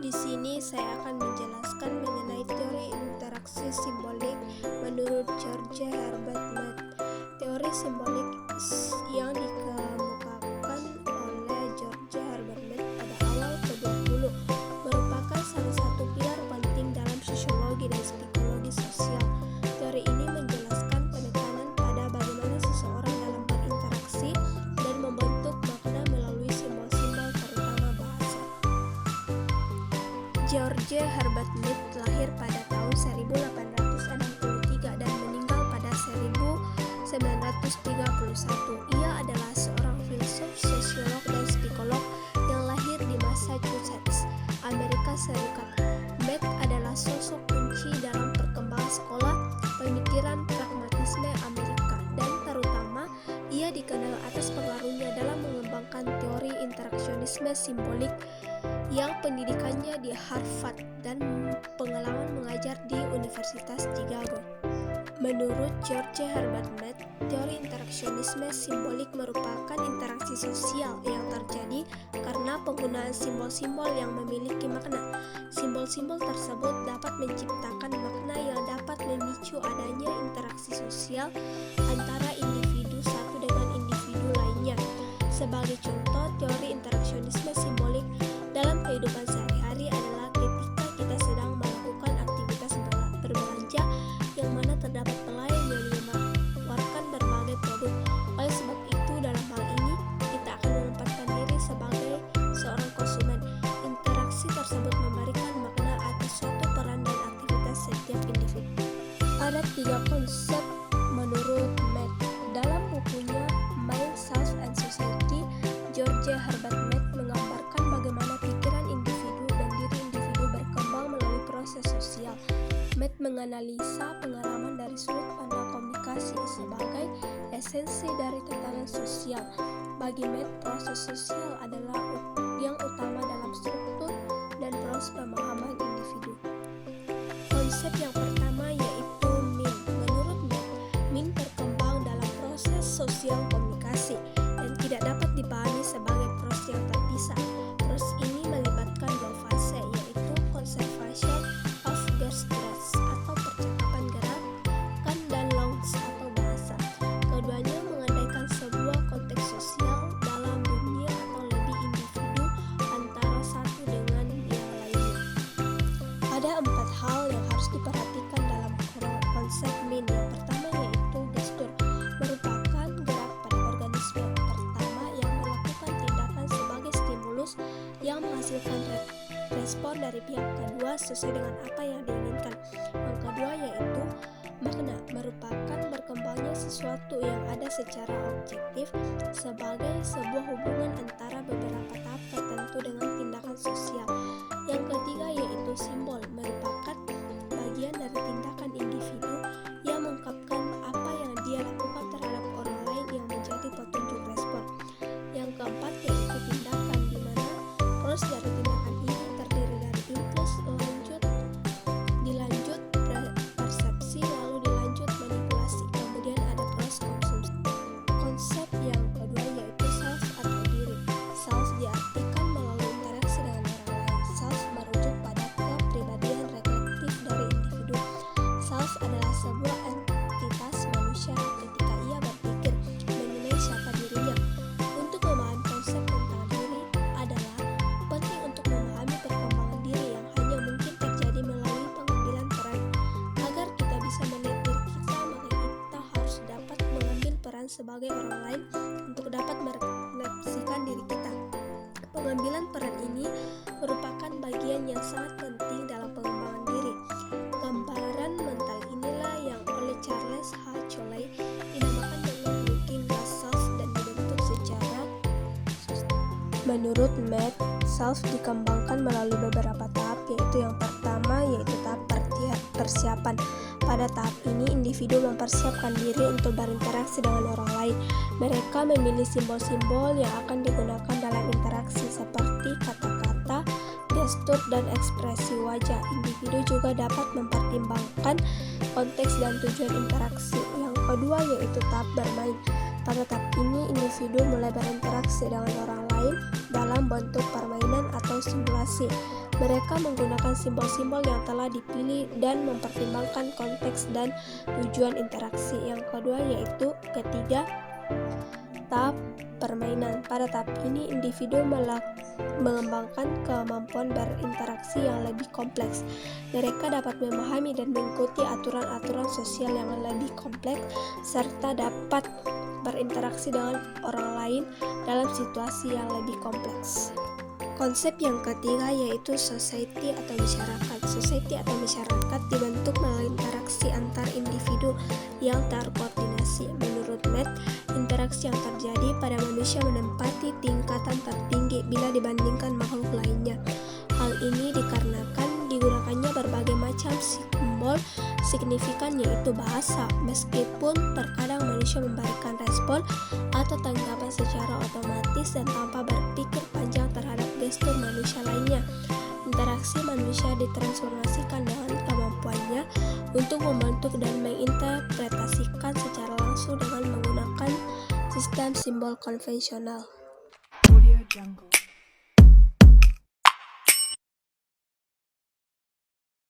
Di sini saya akan menjelaskan mengenai teori interaksi simbolik menurut George Herbert Mead. Teori simbolik yang dikemukakan oleh George Herbert Mead pada awal ke-20 merupakan salah satu pilar penting dalam sosiologi dan psikologi sosial. Teori ini menjelaskan penekanan pada bagaimana seseorang dalam berinteraksi dan membentuk makna melalui simbol-simbol, terutama bahasa. George Herbert Mead lahir pada tahun 1863 dan meninggal pada 1931. Ia adalah seorang filsuf, sosiolog, dan psikolog yang lahir di Massachusetts, Amerika Serikat. Mead adalah sosok kunci dalam perkembangan sekolah pemikiran pragmatisme Amerika, dan terutama ia dikenal atas pengaruhnya dalam mengembangkan teori interaksionisme simbolik yang pendidikannya di Harvard dan pengalaman mengajar di Universitas Chicago. Menurut George Herbert Mead, teori interaksionisme simbolik merupakan interaksi sosial yang terjadi karena penggunaan simbol-simbol yang memiliki makna. Simbol-simbol tersebut dapat menciptakan makna yang dapat memicu adanya interaksi sosial antara individu satu dengan individu lainnya. Sebagai contoh, teori interaksionisme simbolik dalam kehidupan sehari-hari adalah ketika kita sedang melakukan aktivitas berbelanja yang mana terdapat pelayan yang menawarkan berbagai produk. Oleh sebab itu, dalam hal ini kita akan menempatkan diri sebagai seorang konsumen. Interaksi tersebut memberikan makna atas suatu peran dan aktivitas setiap individu. Ada 3 konsep menurut Mead. Dalam bukunya Mind, Self, and Society, George Herbert Mead menggambarkan bagaimana pikiran individu dan diri individu berkembang melalui proses sosial. Mead menganalisa pengalaman dari sudut pandang komunikasi sebagai esensi dari tatanan sosial. Bagi Mead, proses sosial adalah yang utama dalam struktur dan proses pemahaman individu. Konsep yang pertama yaitu mean. Menurut Mead, mean berkembang dalam proses sosial komunikasi dan tidak dapat dipahami sebagai proses yang terpisah. Proses ini melibatkan 2 fase, yaitu conversation of gestures atau percakapan gerakan dan longs atau bahasa. Keduanya mengandaikan sebuah konteks sosial dalam dunia atau lebih individu antara satu dengan yang lainnya. Ada 4 hal yang harus diperhatikan dalam konsep mean. Yang pertama yaitu gestur, merupakan gerak pada organisme pertama yang melakukan tindakan sebagai stimulus yang menghasilkan respon dari pihak kedua sesuai dengan apa yang diinginkan. Yang kedua yaitu makna, merupakan berkembangnya sesuatu yang ada secara objektif sebagai sebuah hubungan antara beberapa tahap tertentu dengan tindakan sosial. Yang ketiga yaitu simbol, merupakan bagian dari tindakan individu yang mengungkapkan apa yang dia lakukan terhadap orang lain yang menjadi petunjuk respon. Yang keempat yaitu tindakan, di mana proses dari tindakan ini terdiri dari impuls, dilanjut persepsi, lalu dilanjut manipulasi, kemudian ada proses konsumsi. Konsep yang kedua yaitu self atau diri. Self diartikan melalui interaksi dengan orang lain. Self merujuk pada kepribadian reflektif dari individu. Self adalah sebuah entitas manusia ketika ia berpikir mengenai siapa dirinya. Untuk memahami konsep tentang diri adalah penting untuk memahami perkembangan diri yang hanya mungkin terjadi melalui pengambilan peran. Agar kita bisa melihat diri kita, maka kita harus dapat mengambil peran sebagai orang lain untuk dapat merefleksikan diri kita. Pengambilan peran ini merupakan bagian yang sangat penting dalam pengembangan diri. Gambaran mental inilah yang oleh Charles H. Cholet dinamakan dengan looking glass self dan dibentuk secara menurut Mead, self dikembangkan melalui beberapa tahap, yaitu yang pertama yaitu tahap persiapan. Pada tahap ini, individu mempersiapkan diri untuk berinteraksi dengan orang lain. Mereka memilih simbol-simbol yang akan digunakan dalam interaksi seperti kata-kata, gestur, dan ekspresi wajah. Individu juga dapat mempertimbangkan konteks dan tujuan interaksi. Yang kedua yaitu tahap bermain. Pada tahap ini, individu mulai berinteraksi dengan orang lain dalam bentuk permainan atau simulasi. Mereka menggunakan simbol-simbol yang telah dipilih dan mempertimbangkan konteks dan tujuan interaksi. Yang kedua yaitu ketiga, tahap permainan. Pada tahap ini, individu mengembangkan kemampuan berinteraksi yang lebih kompleks. Mereka dapat memahami dan mengikuti aturan-aturan sosial yang lebih kompleks serta dapat berinteraksi dengan orang lain dalam situasi yang lebih kompleks. Konsep yang ketiga yaitu society atau masyarakat. Society atau masyarakat dibentuk melalui interaksi antar individu yang terkoordinasi. Menurut Matt, interaksi yang terjadi pada manusia menempati tingkatan tertinggi bila dibandingkan makhluk lainnya. Hal ini dikarenakan digunakannya berbagai macam simbol signifikan yaitu bahasa, meskipun terkadang manusia memberikan respon atau tanggapan secara otomatis dan tanpa berpikir panjang terhadap gestur manusia lainnya. Interaksi manusia ditransformasikan dengan kemampuannya untuk membentuk dan menginterpretasikan secara langsung dengan menggunakan sistem simbol konvensional. Audio Jungle.